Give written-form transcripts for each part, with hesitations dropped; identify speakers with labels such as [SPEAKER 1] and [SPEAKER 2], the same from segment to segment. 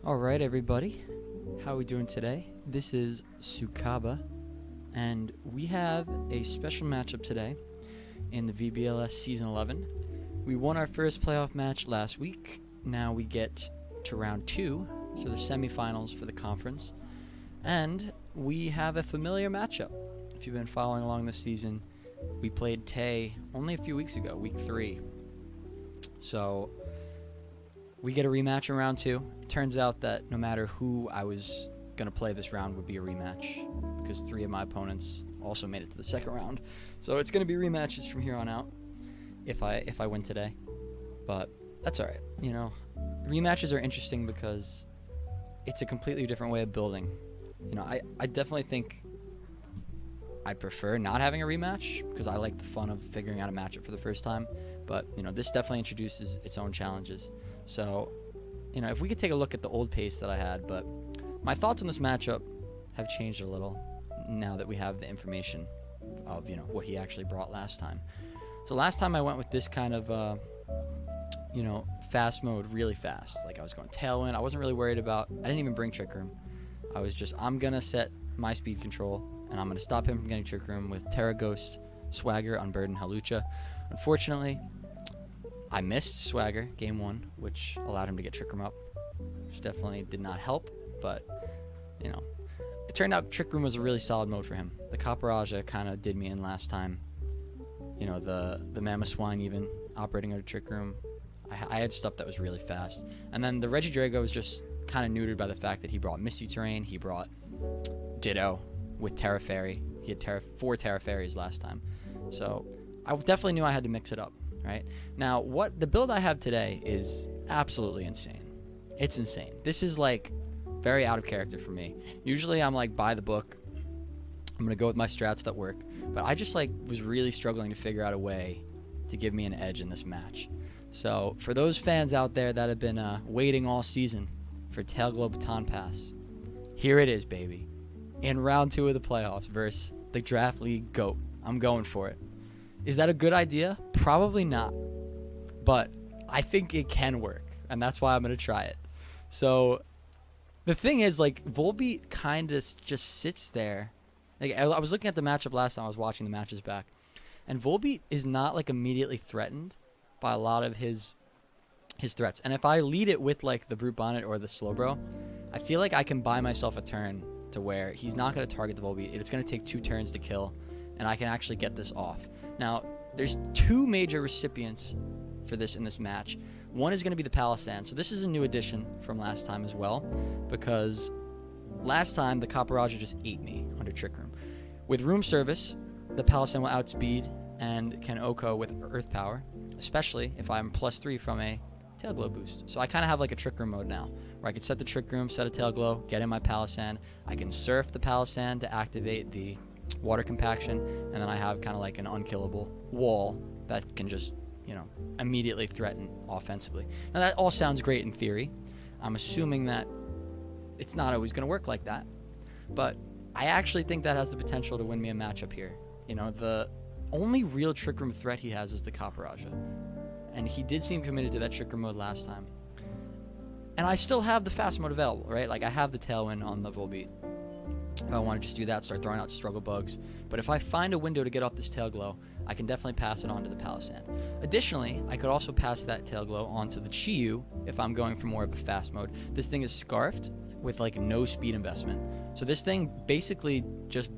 [SPEAKER 1] All right, everybody. How are we doing today? This is Sukaba, and we have a special matchup today in the VBL-S Season 11. We won our first playoff match last week. Now we get to round 2, so the semifinals for the conference. And we have a familiar matchup. If you've been following along this season, we played Tay only a few weeks ago, week 3. So we get a rematch in round 2. It turns out that no matter who I was going to play this round would be a rematch because 3 of my opponents also made it to the second round. So it's going to be rematches from here on out if I win today. But that's all right. You know, rematches are interesting because it's a completely different way of building. You know, I definitely think I prefer not having a rematch because I like the fun of figuring out a matchup for the first time. But, you know, this definitely introduces its own challenges. So, you know, if we could take a look at the old pace that I had, but my thoughts on this matchup have changed a little now that we have the information of, you know, what he actually brought last time. So last time I went with this kind of, you know, fast mode really fast. Like I was going tailwind. I wasn't really worried about, I didn't even bring Trick Room. I was just, I'm going to set my speed control and I'm going to stop him from getting Trick Room with Terra Ghost, Swagger, Unburden, Halucha. Unfortunately, I missed Swagger game 1, which allowed him to get Trick Room up, which definitely did not help, but, you know, it turned out Trick Room was a really solid mode for him. The Kaparaja kind of did me in last time. You know, the Mammoth Swine even operating out of Trick Room. I had stuff that was really fast. And then the Regidrago was just kind of neutered by the fact that he brought Misty Terrain, he brought Ditto with Terra Fairy. He had 4 Terra Fairies last time. So I definitely knew I had to mix it up, right? Now, what the build I have today is absolutely insane. It's insane. This is like very out of character for me. Usually I'm like by the book. I'm going to go with my strats that work. But I just like was really struggling to figure out a way to give me an edge in this match. So for those fans out there that have been waiting all season for Tailglow Baton Pass, here it is, baby. In round 2 of the playoffs versus the Draft League GOAT. I'm going for it. Is that a good idea? Probably not. But I think it can work, and that's why I'm going to try it. So the thing is, like, Volbeat kind of just sits there. Like, I was looking at the matchup last time I was watching the matches back, and Volbeat is not, like, immediately threatened by a lot of his threats. And if I lead it with, like, the Brute Bonnet or the Slowbro, I feel like I can buy myself a turn to where he's not going to target the Volbeat. It's going to take 2 turns to kill, and I can actually get this off. Now, there's 2 major recipients for this in this match. One is going to be the Palisand. So this is a new addition from last time as well, because last time the Kaparaja just ate me under Trick Room. With Room Service, the Palisand will outspeed and can Oko with Earth Power, especially if I'm +3 from a Tailglow boost. So I kind of have like a Trick Room mode now, where I can set the Trick Room, set a Tailglow, get in my Palisand. I can surf the Palisand to activate the Water Compaction, and then I have kind of like an unkillable wall that can just, you know, immediately threaten offensively. Now that all sounds great in theory. I'm assuming that it's not always going to work like that, but I actually think that has the potential to win me a matchup here. You know, the only real Trick Room threat he has is the Kaparaja, and he did seem committed to that Trick Room mode last time. And I still have the fast mode available, right? Like I have the Tailwind on the Volbeat. If I want to just do that, start throwing out Struggle Bugs. But if I find a window to get off this Tailglow, I can definitely pass it on to the Palisand. Additionally, I could also pass that Tailglow onto the Chiyu if I'm going for more of a fast mode. This thing is scarfed with like no speed investment. So this thing basically just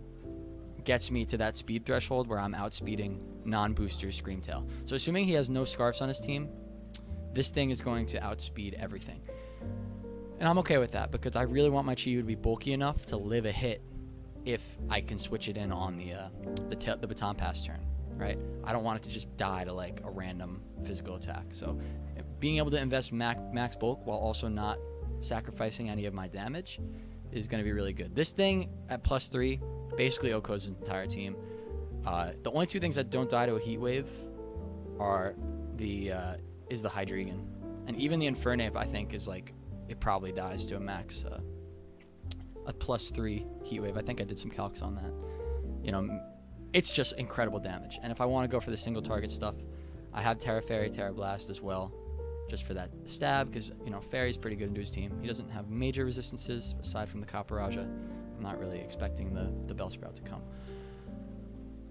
[SPEAKER 1] gets me to that speed threshold where I'm outspeeding non-booster Screamtail. So assuming he has no scarfs on his team, this thing is going to outspeed everything. And I'm okay with that because I really want my Chiyu to be bulky enough to live a hit if I can switch it in on the Baton Pass turn, right? I don't want it to just die to like a random physical attack. So being able to invest max bulk while also not sacrificing any of my damage is going to be really good. This thing at +3 basically Oko's entire team. The only 2 things that don't die to a Heat Wave are the Hydreigon. And even the Infernape, I think, is like, it probably dies to a max, a +3 Heat Wave. I think I did some calcs on that. You know, it's just incredible damage. And if I want to go for the single target stuff, I have Terra Fairy, Terra Blast as well. just for that stab, because, you know, Fairy's pretty good into his team. He doesn't have major resistances aside from the Copper Raja. I'm not really expecting the Bellsprout to come.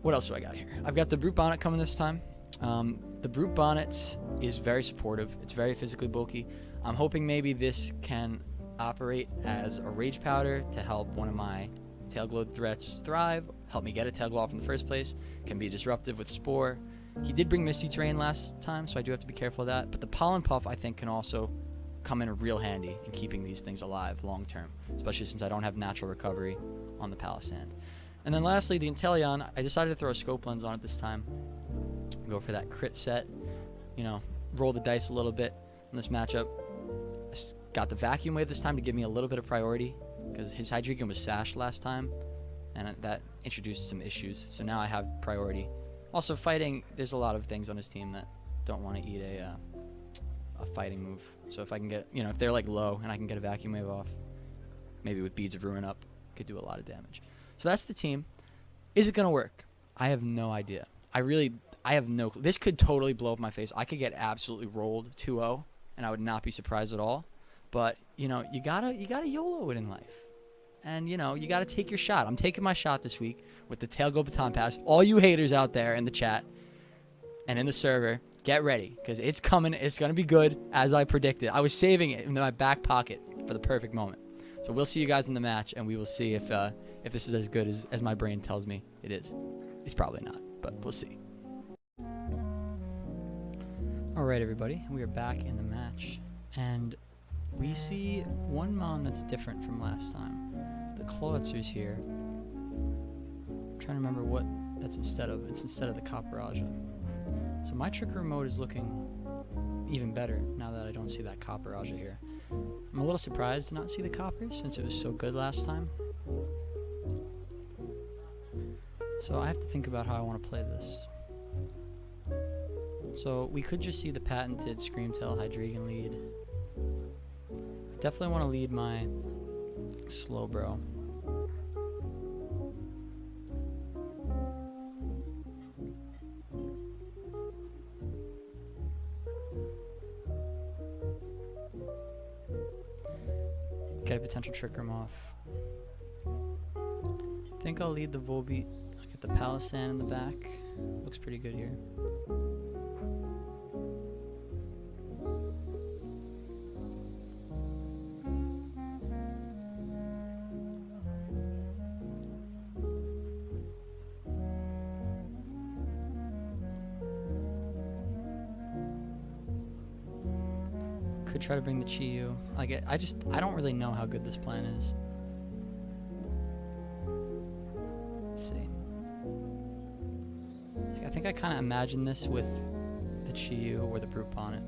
[SPEAKER 1] What else do I got here? I've got the Brute Bonnet coming this time. The Brute Bonnet is very supportive. It's very physically bulky. I'm hoping maybe this can operate as a Rage Powder to help one of my Tail Glow threats thrive, help me get a Tail Glow off in the first place, can be disruptive with Spore. He did bring Misty Terrain last time, so I do have to be careful of that. But the Pollen Puff, I think, can also come in real handy in keeping these things alive long term, especially since I don't have natural recovery on the Palisand. And then lastly, the Inteleon, I decided to throw a Scope Lens on it this time. Go for that crit set, you know, roll the dice a little bit in this matchup. I got the Vacuum Wave this time to give me a little bit of priority, because his Hydreigon was sashed last time, and that introduced some issues. So now I have priority. Also, fighting, there's a lot of things on his team that don't want to eat a fighting move. So if I can get, you know, if they're like low and I can get a Vacuum Wave off, maybe with Beads of Ruin up, could do a lot of damage. So that's the team. Is it going to work? I have no idea. I have no clue. This could totally blow up my face. I could get absolutely rolled 2-0, and I would not be surprised at all. But, you know, you gotta YOLO it in life. And, you know, you gotta take your shot. I'm taking my shot this week with the Tail Glow Baton Pass. All you haters out there in the chat and in the server, get ready, because it's coming. It's going to be good, as I predicted. I was saving it in my back pocket for the perfect moment. So we'll see you guys in the match, and we will see if this is as good as my brain tells me it is. It's probably not, but we'll see. All right, everybody. We are back in the match, and we see one Mon that's different from last time. The Clawitzer's here. I'm trying to remember what that's instead of. It's instead of the Copper Raja. So my Trick Room mode is looking even better now that I don't see that Copper Raja here. I'm a little surprised to not see the Copper since it was so good last time. So I have to think about how I want to play this. So we could just see the patented Screamtail Hydreigon lead. I definitely want to lead my Slowbro. Get a potential Trick Room off. I think I'll lead the Volbeat. I'll get the Palisand in the back. Looks pretty good here. Could try to bring the Chi-Yu. I don't really know how good this plan is. Let's see. I think I kind of imagine this with the Chi-Yu or the Brute Bonnet.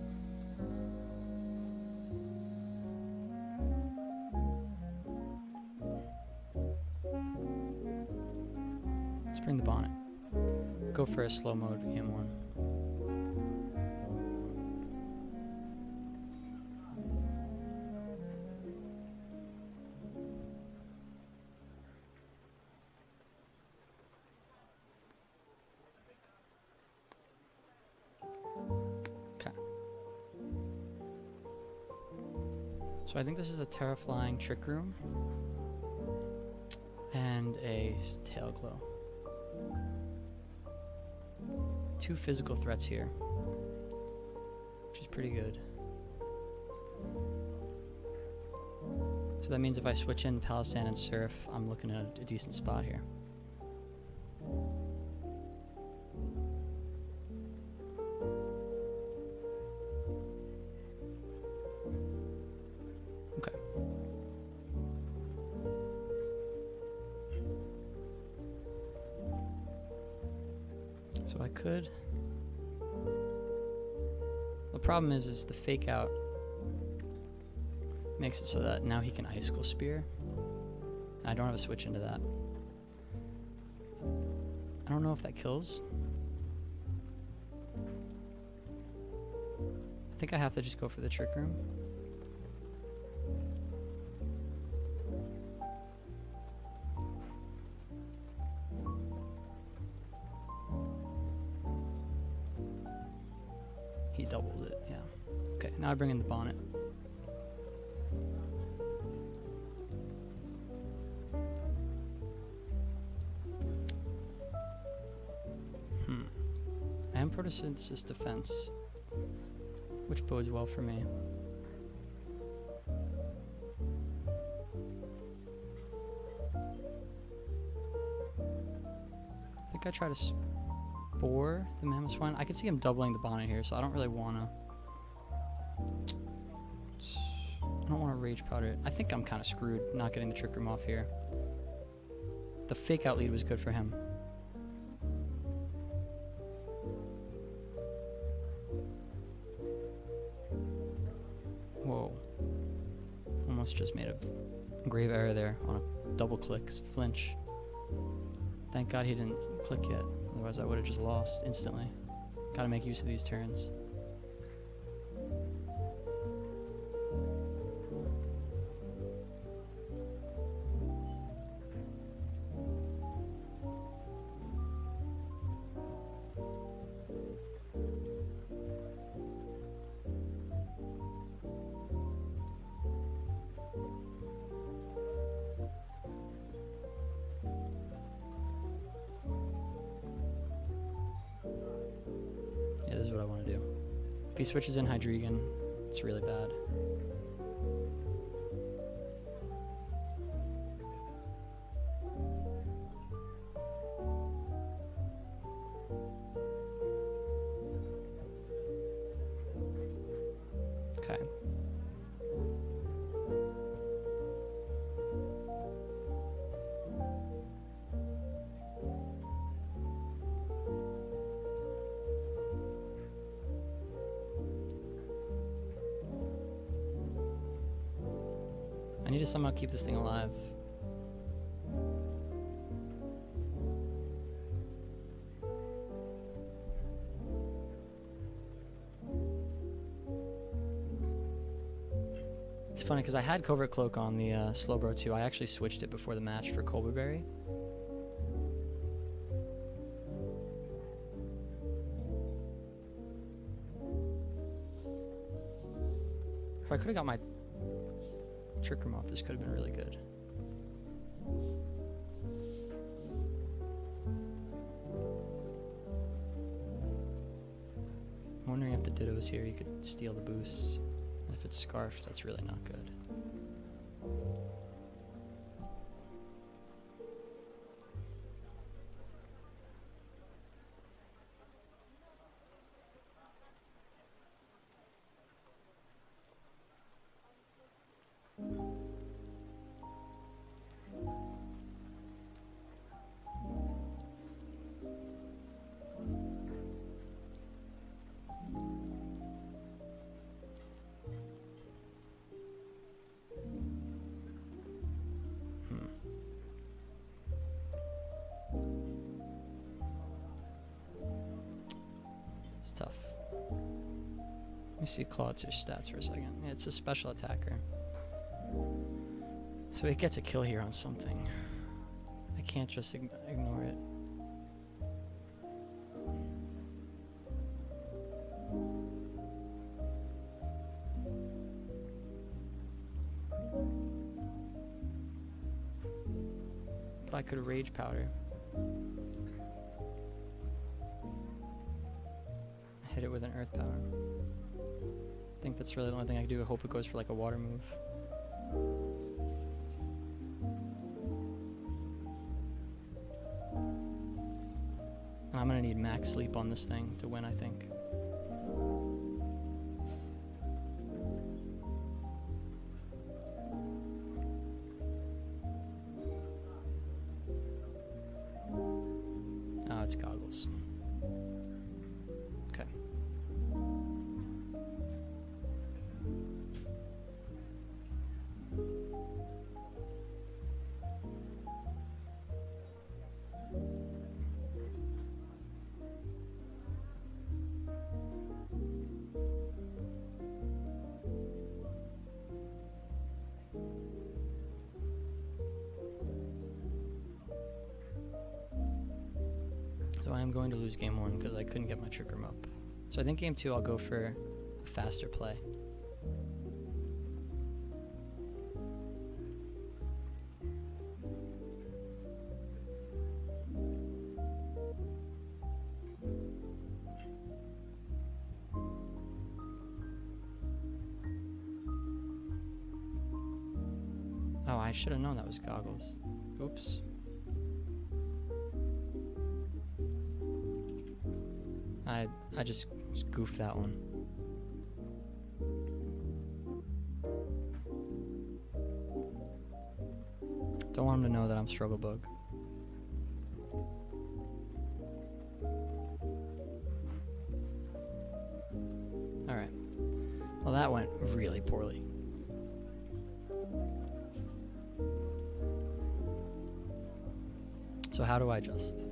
[SPEAKER 1] Let's bring the Bonnet. Go for a slow mode game one. So I think this is a Terraflying Trick Room and a Tail Glow. Two physical threats here, which is pretty good. So that means if I switch in Palisand and Surf, I'm looking at a decent spot here. So I could. The problem is the fake out makes it so that now he can Icicle Spear. And I don't have a switch into that. I don't know if that kills. I think I have to just go for the Trick Room. He doubled it, yeah. Okay, now I bring in the bonnet. I am photosynthesis defense, which bodes well for me. I think I try to spore the mammoth swine. I can see him doubling the bonnet here, so I don't really want to. I don't want to rage powder it. I think I'm kind of screwed not getting the trick room off here. The fake out lead was good for him. Whoa. Almost just made a grave error there on a double click flinch. Thank God he didn't click yet. Otherwise I would have just lost instantly. Gotta make use of these turns. Yeah, this is what I want to do. If he switches in Hydreigon, it's really bad. Okay. I need to somehow keep this thing alive. It's funny because I had Covert Cloak on the Slowbro too. I actually switched it before the match for Colberberry. If I could have got my Trick Room off, this could have been really good. I'm wondering if the Ditto's here, you could steal the boost. And if it's Scarf, that's really not good. It's tough. Let me see Clawitser's stats for a second. Yeah, it's a special attacker. So it gets a kill here on something. I can't just ignore it. But I could Rage Powder. Hit it with an Earth Power. I think that's really the only thing I can do. I hope it goes for like a water move. And I'm gonna need max sleep on this thing to win, I think. Oh, it's Goggles. Okay. So I am going to lose game one because I couldn't get my Trick Room up. So I think game two I'll go for a faster play. Oh, I should have known that was goggles. Oops. I just goofed that one. Don't want him to know that I'm Struggle Bug. Alright. Well, that went really poorly. So how do I adjust?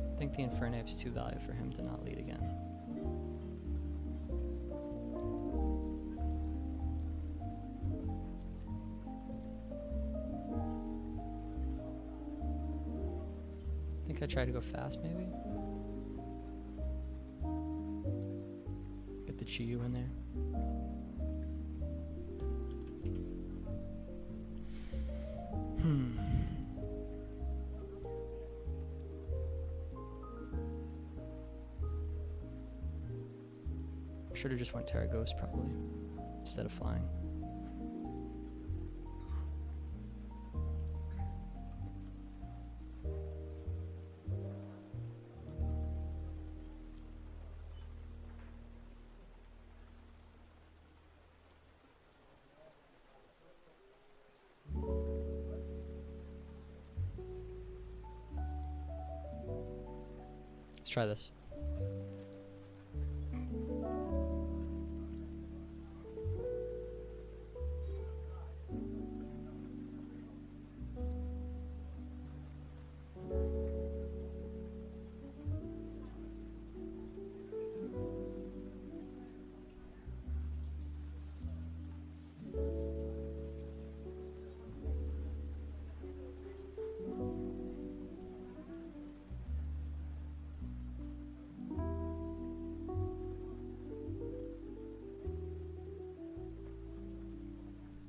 [SPEAKER 1] I think the Infernape's too valuable for him to not lead again. I think I tried to go fast, maybe? Get the Chi-Yu in there. Should have just went Terra Ghost probably, instead of flying. Let's try this.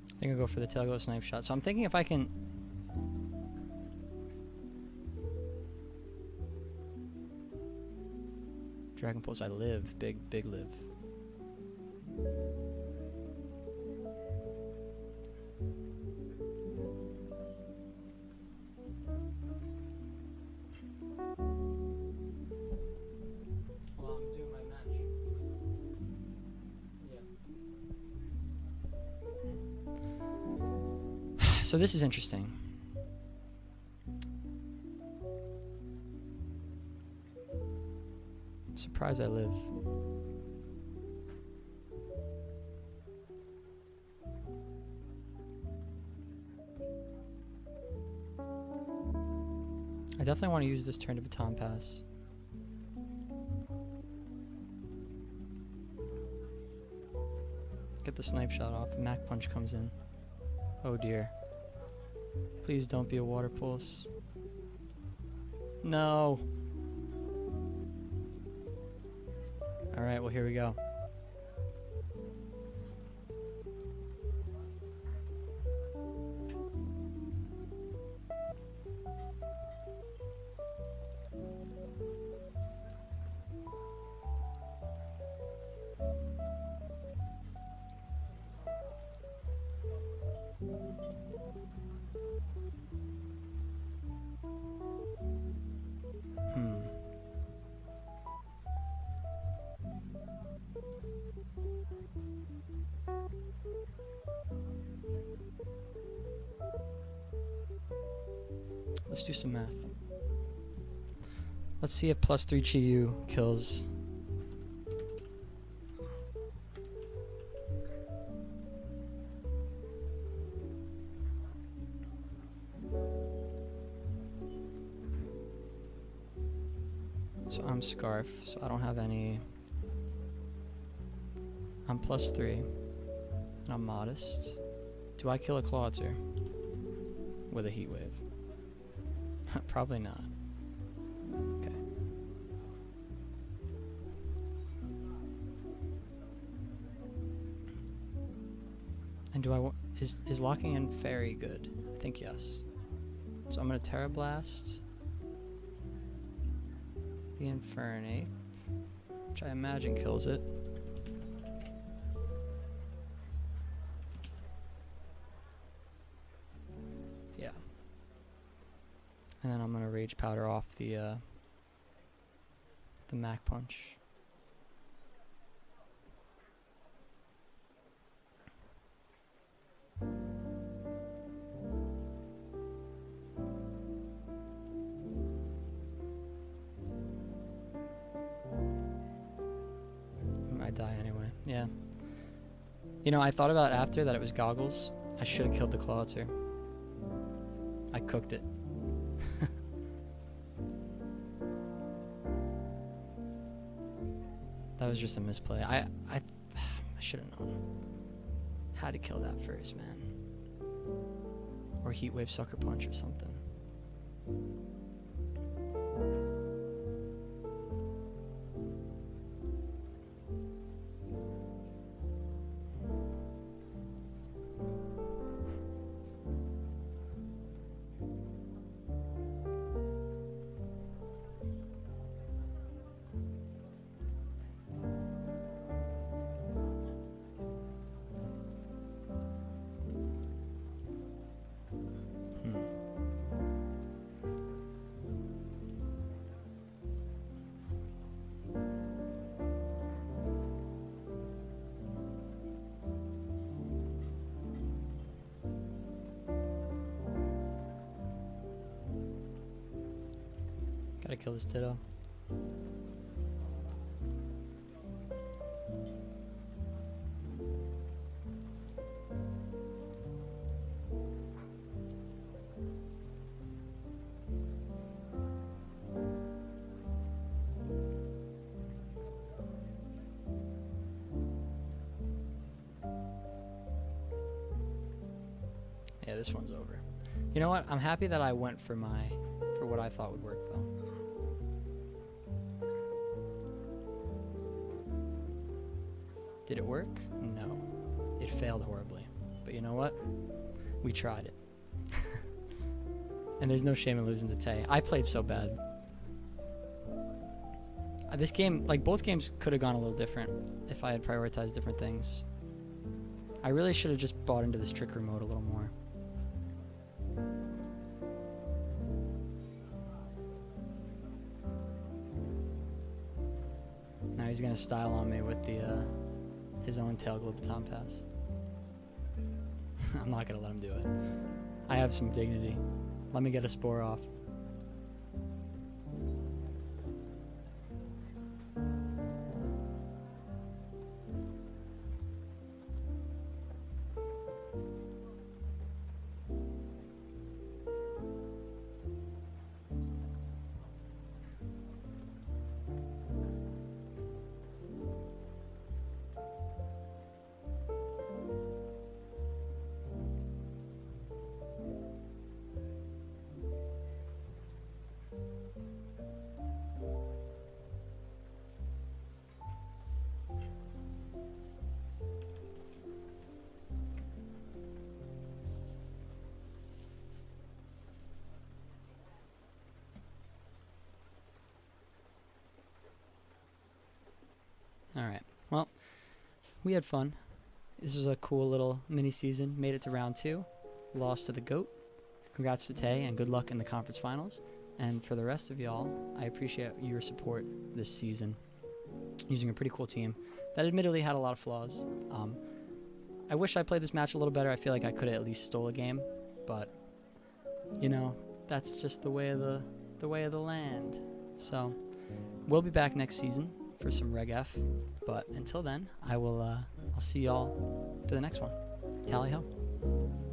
[SPEAKER 1] I think I'll go for the Tailghost Snipe Shot. So I'm thinking if I can... Dragon Pulse, I live. Big live. Well, I'm doing my match. Yeah. So this is interesting. Surprised I live. I definitely want to use this turn to Baton Pass. Get the Snipe Shot off. Mac Punch comes in. Oh dear. Please don't be a Water Pulse. No. Alright, well here we go. Let's do some math. Let's see if +3 Chi-Yu kills. So I'm Scarf, so I don't have any. I'm +3. And I'm modest. Do I kill a Clawitzer with a heat wave? Probably not. Okay. And do I is locking in Fairy good? I think yes. So I'm gonna Terra Blast the Infernape, which I imagine kills it. Yeah. And then I'm gonna Rage Powder off the Mach Punch. I die anyway. Yeah. You know, I thought about after that it was Goggles. I should have killed the Clawitzer. I cooked it. That was just a misplay. I should have known. Had to kill that first, man. Or Heat Wave Sucker Punch or something. Gotta kill this Ditto. Yeah, this one's over. You know what? I'm happy that I went for what I thought would work though. Did it work? No. It failed horribly. But you know what? We tried it. And there's no shame in losing to Tay. I played so bad. This game, like both games could have gone a little different if I had prioritized different things. I really should have just bought into this trickery mode a little more. Now he's gonna style on me with the his own tail Globaton pass. I'm not gonna let him do it. I have some dignity. Let me get a spore off. Alright, well, we had fun. This was a cool little mini season. Made it to round 2. Lost to the GOAT. Congrats to Tay and good luck in the conference finals. And for the rest of y'all, I appreciate your support this season. Using a pretty cool team that admittedly had a lot of flaws. I wish I played this match a little better. I feel like I could have at least stole a game, but you know, that's just the way of the land. So we'll be back next season for some Reg F, but until then, I'll see y'all for the next one. Tally ho.